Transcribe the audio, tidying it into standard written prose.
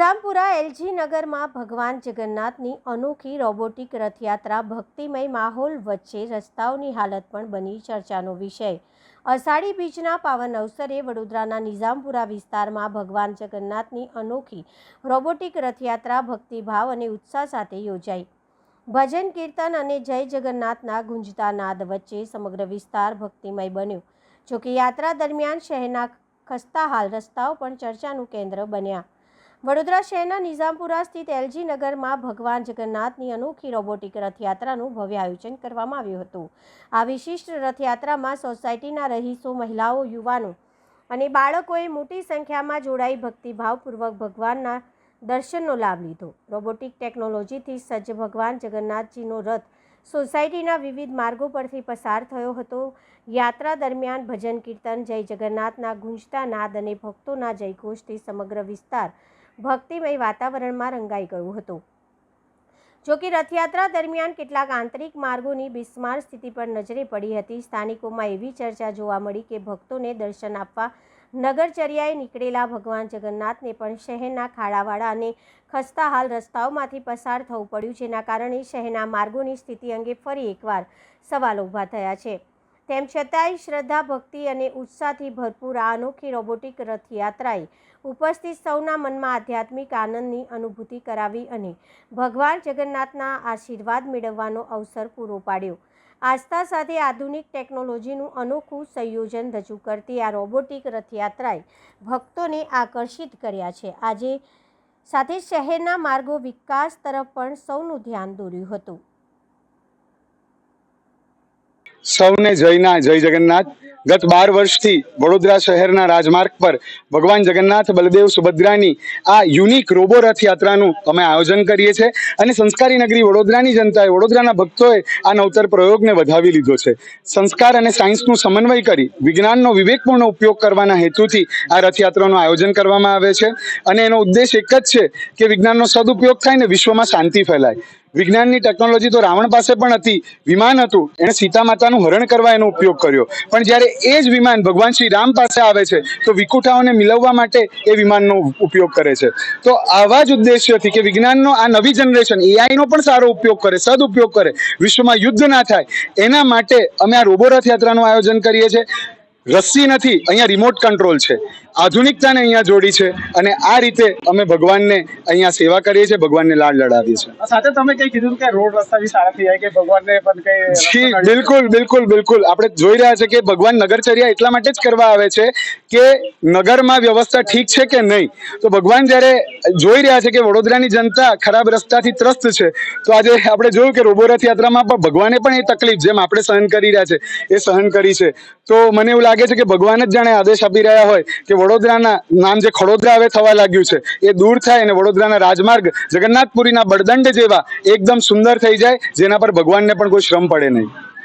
Nizampura LG નગરમાં ભગવાન જગન્નાથની અનોખી રોબોટિક રથયાત્રા ભક્તિમય માહોલ વચ્ચે રસ્તાઓની હાલત પણ બની ચર્ચાનો વિષય। અષાઢી બીજના પાવન અવસરે વડોદરાના નિઝામપુરા વિસ્તારમાં ભગવાન જગન્નાથની અનોખી રોબોટિક રથયાત્રા ભક્તિભાવ અને ઉત્સાહ સાથે યોજાઈ। ભજન કીર્તન અને જય જગન્નાથના ગુંજતા નાદ વચ્ચે સમગ્ર વિસ્તાર ભક્તિમય બન્યો। જોકે યાત્રા દરમિયાન શહેરના ખસ્તાહાલ રસ્તાઓ પણ ચર્ચાનું કેન્દ્ર બન્યા। વડોદરા શહેરના નિઝામપુરા સ્થિત એલજી નગરમાં ભગવાન જગન્નાથની અનોખી રોબોટિક રથયાત્રાનું ભવ્ય આયોજન કરવામાં આવ્યું હતું। આ વિશિષ્ટ રથયાત્રામાં સોસાયટીના રહીશો, મહિલાઓ, યુવાનો અને બાળકોએ મોટી સંખ્યામાં જોડાઈ ભક્તિભાવપૂર્વક ભગવાનના દર્શનનો લાભ લીધો। રોબોટિક ટેકનોલોજીથી સજ્જ ભગવાન જગન્નાથજીનો રથ સોસાયટીના વિવિધ માર્ગો પરથી પસાર થયો હતો। યાત્રા દરમિયાન ભજન કીર્તન, જય જગન્નાથના ગુંજતા નાદ અને ભક્તોના જયઘોષથી સમગ્ર વિસ્તાર ભક્તિમય વાતાવરણમાં રંગાઈ ગયું હતું। જોકે રથયાત્રા દરમિયાન કેટલાક આંતરિક માર્ગોની બિસ્માર સ્થિતિ પર નજરે પડી હતી। સ્થાનિકોમાં એવી ચર્ચા જોવા મળી કે ભક્તોને દર્શન આપવા નગરચર્યાએ નીકળેલા ભગવાન જગન્નાથને પણ શહેરના ખાડાવાળા અને ખસ્તાહાલ રસ્તાઓમાંથી પસાર થવું પડ્યું, જેના કારણે શહેરના માર્ગોની સ્થિતિ અંગે ફરી એકવાર સવાલો ઊભા થયા છે। તેમ છતાંય શ્રદ્ધા, ભક્તિ અને ઉત્સાહથી ભરપૂર આ અનોખી રોબોટિક રથયાત્રાએ ઉપસ્થિત સૌના મનમાં આધ્યાત્મિક આનંદની અનુભૂતિ કરાવી અને ભગવાન જગન્નાથના આશીર્વાદ મેળવવાનો અવસર પૂરો પાડ્યો। આસ્થા સાથે આધુનિક ટેકનોલોજીનું અનોખું સંયોજન રજૂ કરતી આ રોબોટિક રથયાત્રાએ ભક્તોને આકર્ષિત કર્યા છે। આજે સાથે શહેરના માર્ગો વિકાસ તરફ પણ સૌનું ધ્યાન દોર્યું હતું। સૌને જય જગન્નાથ। ગત 12 વર્ષથી વડોદરા શહેરના રાજમાર્ગ પર ભગવાન જગન્નાથ, બલદેવ, સુભદ્રાની આ યુનિક રોબો રથયાત્રાનું અમે આયોજન કરીએ છીએ અને સંસ્કારી નગરી વડોદરાની જનતાએ, વડોદરાના ભક્તોએ આ નવતર પ્રયોગને વધાવી લીધો છે। સંસ્કાર અને સાયન્સનું સમન્વય કરી વિજ્ઞાનનો વિવેકપૂર્ણ ઉપયોગ કરવાના હેતુથી આ રથયાત્રાનું આયોજન કરવામાં આવે છે અને એનો ઉદ્દેશ એક જ છે કે વિજ્ઞાનનો સદુપયોગ થાય ને વિશ્વમાં શાંતિ ફેલાય। વિજ્ઞાનની ટેકનોલોજી તો રાવણ પાસે પણ હતી, વિમાન હતું, એણે સીતા માતાનું હરણ કરવા એનો ઉપયોગ કર્યો, પણ જ્યારે એ જ વિમાન ભગવાન શ્રી રામ પાસે આવે છે તો વિકુટાઓને મિલવવા માટે એ વિમાનનો ઉપયોગ કરે છે। તો આવા જ ઉદ્દેશ્યથી કે વિજ્ઞાનનો આ નવી જનરેશન એઆઈનો પણ સારો ઉપયોગ કરે, સદુપયોગ કરે, વિશ્વમાં યુદ્ધ ના થાય, એના માટે અમે આ રોબો રથયાત્રાનું આયોજન કરીએ છીએ। રસ્સી નથી, અહીંયા રિમોટ કંટ્રોલ છે, આધુનિકતાને અહીંયા જોડી છે અને આ રીતે અમે ભગવાનને અહીંયા સેવા કરીએ છીએ, ભગવાનને લાડ લડાવીએ છીએ। સાથે તમે કઈ કીધું કે રોડ રસ્તા બી સારા થઈ જાય કે ભગવાનને પણ કઈ જી બિલકુલ આપણે જોઈ રહ્યા છે કે ભગવાન નગરચર્યા એટલા માટે જ કરવા આવે છે કે નગરમાં વ્યવસ્થા ઠીક છે કે નહીં। તો ભગવાન જ્યારે જોઈ રહ્યા છે કે વડોદરાની જનતા ખરાબ રસ્તાથી ત્રસ્ત છે, તો આજે આપણે જોયું કે રોબો રથયાત્રામાં પણ ભગવાને પણ એ તકલીફ જેમ આપણે સહન કરી રહ્યા છે એ સહન કરી છે। તો મને એવું લાગે છે કે ભગવાન જ જાણે આદેશ આપી રહ્યા હોય કે વડોદરાના નામ જે ખડોદરા હવે થવા લાગ્યું છે એ દૂર થાય અને વડોદરાના રાજમાર્ગ જગન્નાથપુરીના બળદંડ જેવા એકદમ સુંદર થઈ જાય, જેના પર ભગવાનને પણ કોઈ શ્રમ પડે નહીં।